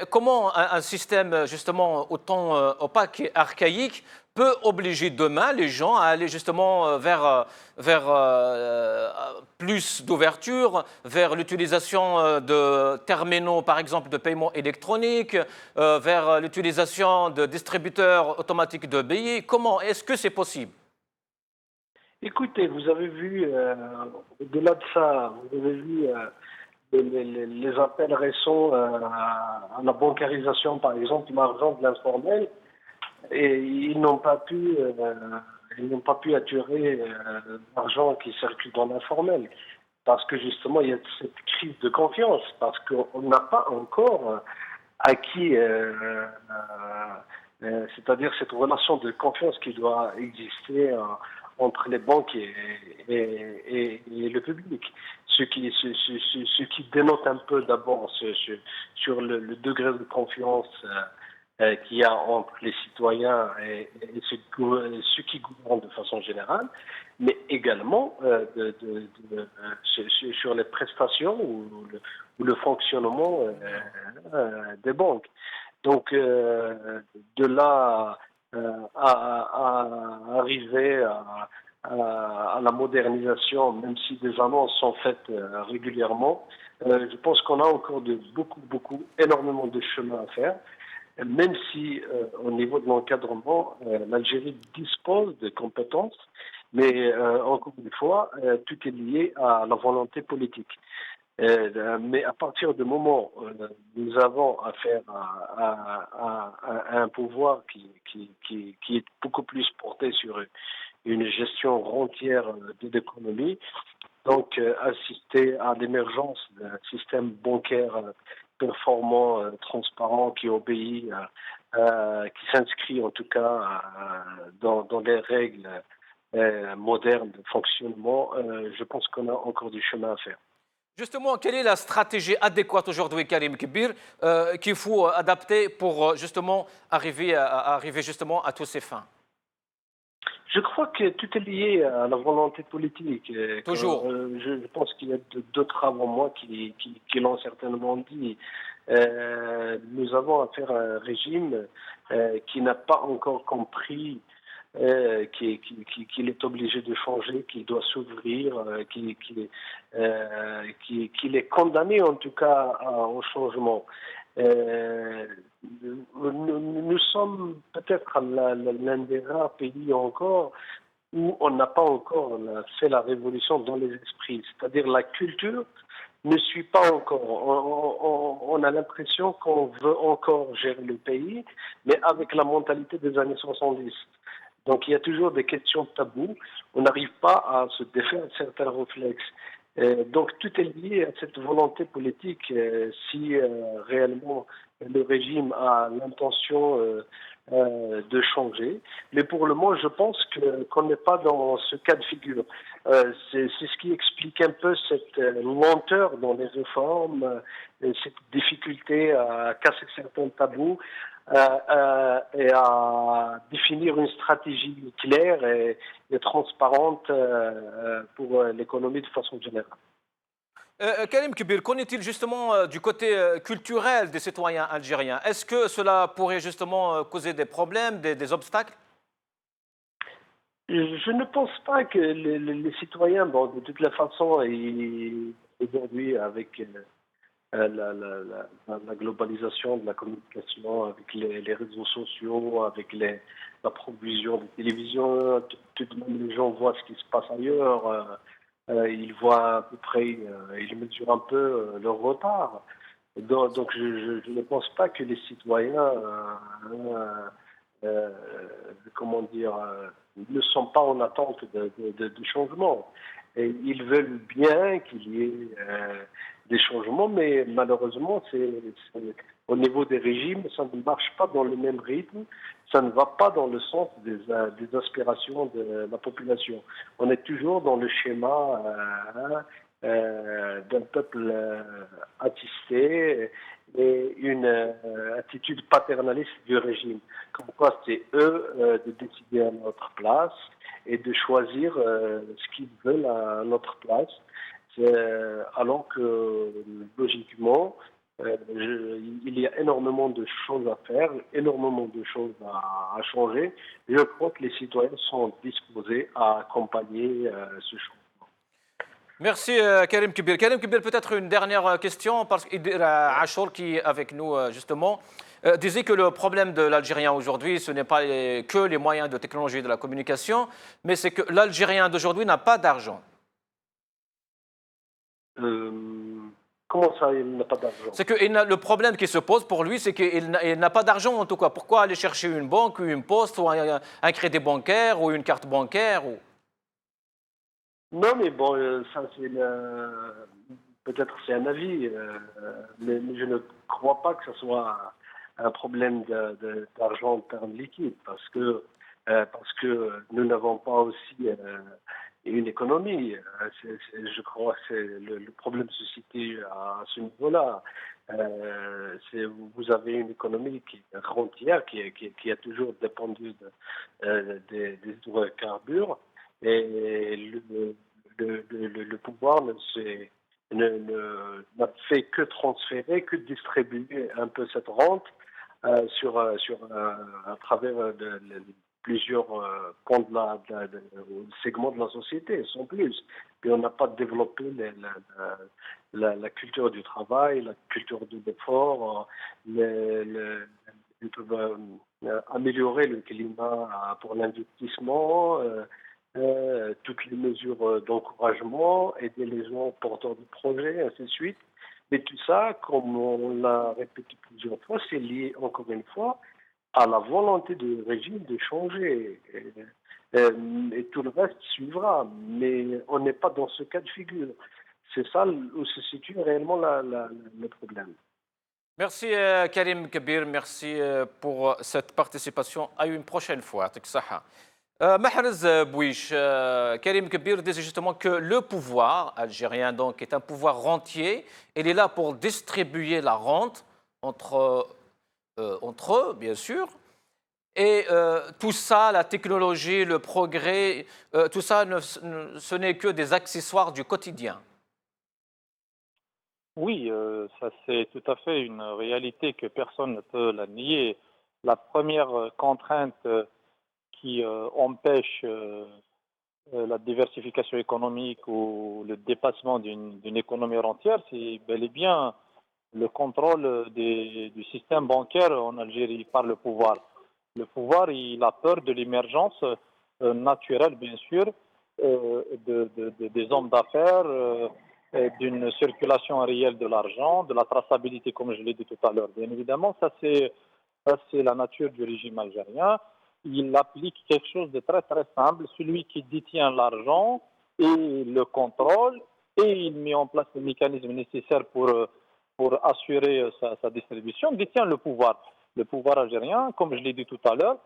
Speaker 1: comment un système justement autant opaque et archaïque peut obliger demain les gens à aller justement vers plus d'ouverture, vers l'utilisation de terminaux, par exemple, de paiement électronique, vers l'utilisation de distributeurs automatiques de billets. Comment est-ce que c'est possible?
Speaker 4: Écoutez, vous avez vu, au-delà de ça, vous avez vu les appels récents à la bancarisation, par exemple, l'argent de l'informel, et ils n'ont pas pu attirer l'argent qui circule dans l'informel, parce que justement, il y a cette crise de confiance, parce qu'on n'a pas encore acquis, c'est-à-dire cette relation de confiance qui doit exister entre les banques et le public. Ce qui dénote un peu d'abord sur le degré de confiance qu'il y a entre les citoyens et ceux qui gouvernent de façon générale, mais également sur les prestations ou le fonctionnement des banques. Donc, de là à arriver à la modernisation, même si des annonces sont faites régulièrement, je pense qu'on a encore énormément de chemin à faire, même si au niveau de l'encadrement, l'Algérie dispose de compétences, mais encore une fois, tout est lié à la volonté politique. Mais à partir du moment où nous avons affaire à un pouvoir qui est beaucoup plus porté sur une gestion rentière de l'économie, donc assister à l'émergence d'un système bancaire performant, transparent, qui obéit, qui s'inscrit en tout cas dans les règles modernes de fonctionnement, je pense qu'on a encore du chemin à faire.
Speaker 1: Justement, quelle est la stratégie adéquate aujourd'hui, Karim Kibir, qu'il faut adapter pour justement arriver justement à tous ces fins?
Speaker 4: Je crois que tout est lié à la volonté politique.
Speaker 1: Toujours.
Speaker 4: Je pense qu'il y a d'autres avant moi qui l'ont certainement dit. Nous avons affaire à un régime qui n'a pas encore compris qu'il est obligé de changer, qu'il doit s'ouvrir, qu'il est condamné en tout cas au changement. Euh, nous sommes peut-être l'un des rares pays encore où on n'a pas encore fait la révolution dans les esprits, c'est-à-dire la culture ne suit pas encore. On a l'impression qu'on veut encore gérer le pays, mais avec la mentalité des années 70. Donc il y a toujours des questions taboues. On n'arrive pas à se défaire de certains réflexes. Donc tout est lié à cette volonté politique. Si réellement le régime a l'intention de changer. Mais pour le moment, je pense qu'on n'est pas dans ce cas de figure. C'est ce qui explique un peu cette lenteur dans les réformes, cette difficulté à casser certains tabous et à définir une stratégie claire et transparente pour l'économie de façon générale.
Speaker 1: Karim Kibir, qu'en est-il justement du côté culturel des citoyens algériens? Est-ce que cela pourrait justement causer des problèmes, des obstacles?
Speaker 4: Je ne pense pas que les citoyens, bon, de toute la façon, aujourd'hui, avec la globalisation de la communication, avec les réseaux sociaux, avec la provision de télévision, tout de même les gens voient ce qui se passe ailleurs. Ils voient à peu près, ils mesurent un peu leur retard. Donc je ne pense pas que les citoyens, comment dire, ne sont pas en attente de changement. Et ils veulent bien qu'il y ait des changements, mais malheureusement, au niveau des régimes, ça ne marche pas dans le même rythme, ça ne va pas dans le sens des aspirations de la population. On est toujours dans le schéma d'un peuple attissé et une attitude paternaliste du régime. Comme quoi, c'est eux de décider à notre place et de choisir ce qu'ils veulent à notre place. Alors que, logiquement, il y a énormément de choses à faire, énormément de choses à changer. Je crois que les citoyens sont disposés à accompagner ce changement.
Speaker 1: Merci Karim Kibir. Karim Kibir, peut-être une dernière question, parce qu'Achour, qui est avec nous justement, disait que le problème de l'Algérien aujourd'hui, ce n'est pas que les moyens de technologie de la communication, mais c'est que l'Algérien d'aujourd'hui n'a pas d'argent.
Speaker 4: Comment ça, il n'a pas d'argent?
Speaker 1: C'est que le problème qui se pose pour lui, c'est qu'il n'a pas d'argent en tout cas. Pourquoi aller chercher une banque, ou une poste, ou un crédit bancaire, ou une carte bancaire
Speaker 4: Non, mais bon, ça c'est peut-être c'est un avis, mais je ne crois pas que ce soit un problème d'argent en termes liquides, parce que nous n'avons pas aussi une économie. Je crois que le problème se situe à ce niveau-là. Vous avez une économie qui est frontière, qui a toujours dépendu des hydrocarbures, et le pouvoir n'a fait que transférer, que distribuer un peu cette rente à travers plusieurs pans segments de la société, sans plus. Puis on n'a pas développé la culture du travail, la culture de l'effort, améliorer le climat pour l'investissement, toutes les mesures d'encouragement, aider les gens porteurs de projets, ainsi de suite. Mais tout ça, comme on l'a répété plusieurs fois, c'est lié encore une fois à la volonté du régime de changer. Et tout le reste suivra. Mais on n'est pas dans ce cas de figure. C'est ça où se situe réellement le problème.
Speaker 1: Merci Karim Kibir, merci pour cette participation. À une prochaine fois. Mahrez Bouich, Karim Kebir disait justement que le pouvoir algérien donc, est un pouvoir rentier. Il est là pour distribuer la rente entre eux, bien sûr. Et tout ça, la technologie, le progrès, tout ça, ce n'est que des accessoires du quotidien.
Speaker 3: Oui, ça c'est tout à fait une réalité que personne ne peut la nier. La première contrainte qui empêche la diversification économique ou le dépassement d'une économie rentière, c'est bel et bien le contrôle du système bancaire en Algérie par le pouvoir. Le pouvoir, il a peur de l'émergence naturelle, bien sûr, des hommes d'affaires, d'une circulation réelle de l'argent, de la traçabilité, comme je l'ai dit tout à l'heure. Bien évidemment, ça c'est la nature du régime algérien. Il applique quelque chose de très très simple. Celui qui détient l'argent et le contrôle, et il met en place les mécanismes nécessaires pour assurer sa distribution, détient le pouvoir. Le pouvoir algérien, comme je l'ai dit tout à l'heure,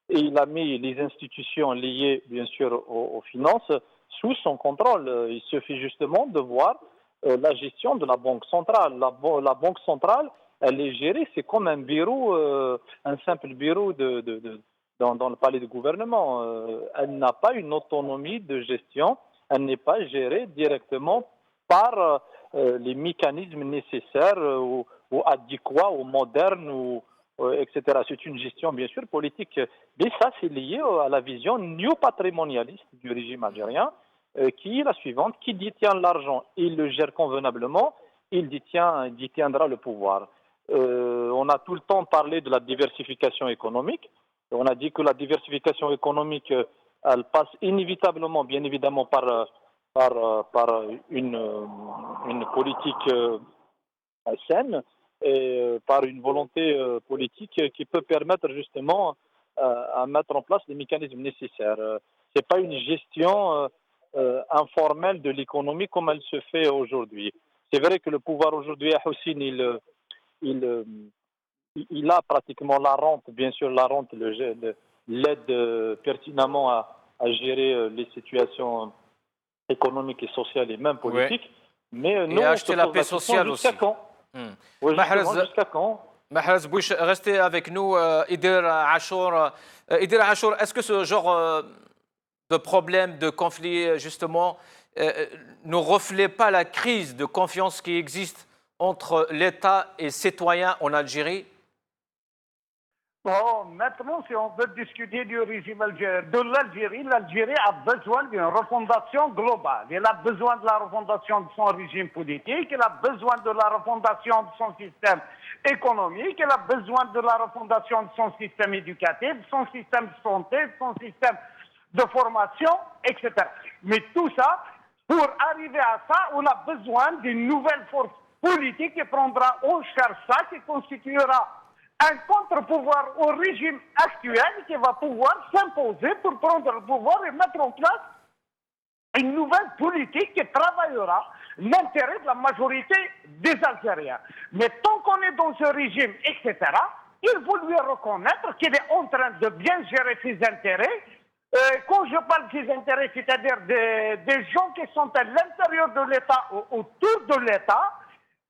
Speaker 3: et il a mis les institutions liées, bien sûr, aux finances sous son contrôle. Il suffit justement de voir la gestion de la Banque centrale. La Banque centrale, elle est gérée, c'est comme un bureau, un simple bureau dans le palais du gouvernement. Elle n'a pas une autonomie de gestion, elle n'est pas gérée directement par les mécanismes nécessaires ou adéquats ou modernes etc. C'est une gestion bien sûr politique, mais ça c'est lié à la vision néo-patrimonialiste du régime algérien, qui est la suivante: qui détient l'argent, il le gère convenablement, il détiendra le pouvoir. On a tout le temps parlé de la diversification économique. On a dit que la diversification économique, elle passe inévitablement, bien évidemment, par une politique saine et par une volonté politique qui peut permettre justement à mettre en place les mécanismes nécessaires. C'est pas une gestion informelle de l'économie comme elle se fait aujourd'hui. C'est vrai que le pouvoir aujourd'hui à Houssine, il, il a pratiquement la rente, bien sûr la rente l'aide pertinemment à gérer les situations économiques et sociales et même
Speaker 1: Oui.
Speaker 3: politiques. Mais nous,
Speaker 1: Et
Speaker 3: on
Speaker 1: acheter
Speaker 3: se
Speaker 1: la
Speaker 3: pose
Speaker 1: paix
Speaker 3: la question
Speaker 1: sociale
Speaker 3: jusqu'à
Speaker 1: aussi.
Speaker 3: quand? Oui, justement, jusqu'à quand?
Speaker 1: Mahrez Bouich, restez avec nous. Idir Achour, est-ce que ce genre de problème, de conflit, justement, ne reflète pas la crise de confiance qui existe entre l'État et les citoyens en Algérie?
Speaker 2: Bon, maintenant, si on veut discuter du régime algérien, de l'Algérie, l'Algérie a besoin d'une refondation globale. Elle a besoin de la refondation de son régime politique, elle a besoin de la refondation de son système économique, elle a besoin de la refondation de son système éducatif, de son système de santé, de son système de formation, etc. Mais tout ça, pour arriver à ça, on a besoin d'une nouvelle force politique qui prendra en charge ça, qui constituera un contre-pouvoir au régime actuel qui va pouvoir s'imposer pour prendre le pouvoir et mettre en place une nouvelle politique qui travaillera l'intérêt de la majorité des Algériens. Mais tant qu'on est dans ce régime, etc., il faut lui reconnaître qu'il est en train de bien gérer ses intérêts. Quand je parle de ses intérêts, c'est-à-dire des gens qui sont à l'intérieur de l'État ou autour de l'État,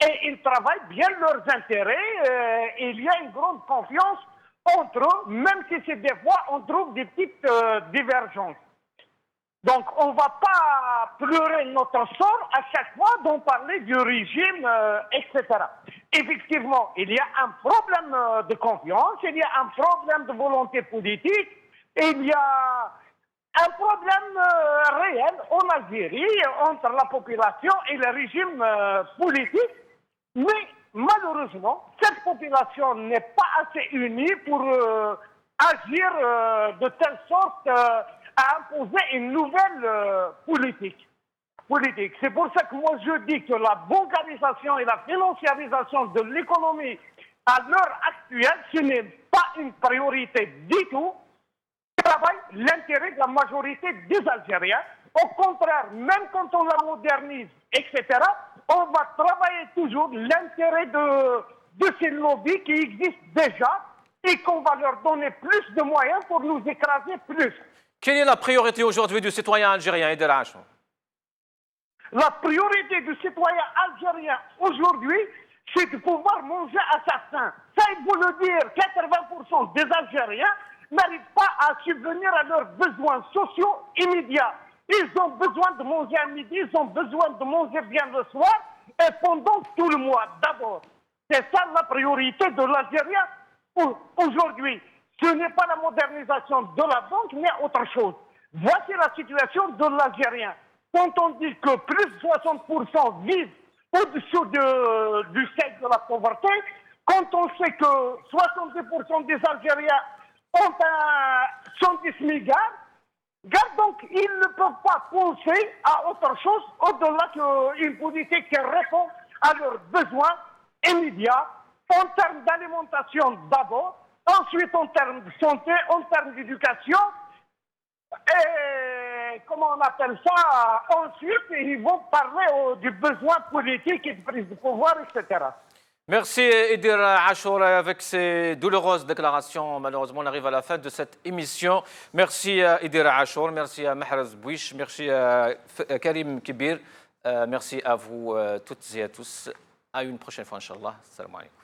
Speaker 2: et ils travaillent bien leurs intérêts. Il y a une grande confiance entre eux, même si c'est des fois on trouve des petites divergences. Donc on ne va pas pleurer notre sort à chaque fois d'en parler du régime, etc. Effectivement, il y a un problème de confiance, il y a un problème de volonté politique, il y a un problème réel en Algérie entre la population et le régime politique. Mais malheureusement, cette population n'est pas assez unie pour agir de telle sorte à imposer une nouvelle politique. C'est pour ça que moi je dis que la bancarisation et la financiarisation de l'économie à l'heure actuelle, ce n'est pas une priorité du tout. Travaille l'intérêt de la majorité des Algériens. Au contraire, même quand on la modernise, etc., on va travailler toujours l'intérêt de ces lobbies qui existent déjà et qu'on va leur donner plus de moyens pour nous écraser plus.
Speaker 1: Quelle est la priorité aujourd'hui du citoyen algérien, Ider Achour?
Speaker 2: La priorité du citoyen algérien aujourd'hui, c'est de pouvoir manger à sa faim. Ça, il faut le dire, 80% des Algériens n'arrivent pas à subvenir à leurs besoins sociaux immédiats. Ils ont besoin de manger à midi, ils ont besoin de manger bien le soir et pendant tout le mois d'abord. C'est ça la priorité de l'Algérien aujourd'hui. Ce n'est pas la modernisation de la banque, mais autre chose. Voici la situation de l'Algérien. Quand on dit que plus de 60% vivent au-dessous du seuil de la pauvreté, quand on sait que 70% des Algériens sont des smigards, donc ils ne peuvent pas penser à autre chose au-delà d'une politique qui répond à leurs besoins immédiats en termes d'alimentation d'abord, ensuite en termes de santé, en termes d'éducation, et comment on appelle ça, ensuite ils vont parler du besoin politique et de prise de pouvoir, etc.
Speaker 1: Merci Ider Achour. Avec ces douloureuses déclarations, malheureusement, on arrive à la fin de cette émission. Merci Ider Achour, merci à Mahrez Bouich, merci à Karim Kibir, merci à vous toutes et à tous. À une prochaine fois, Inch'Allah. Salam alaikum.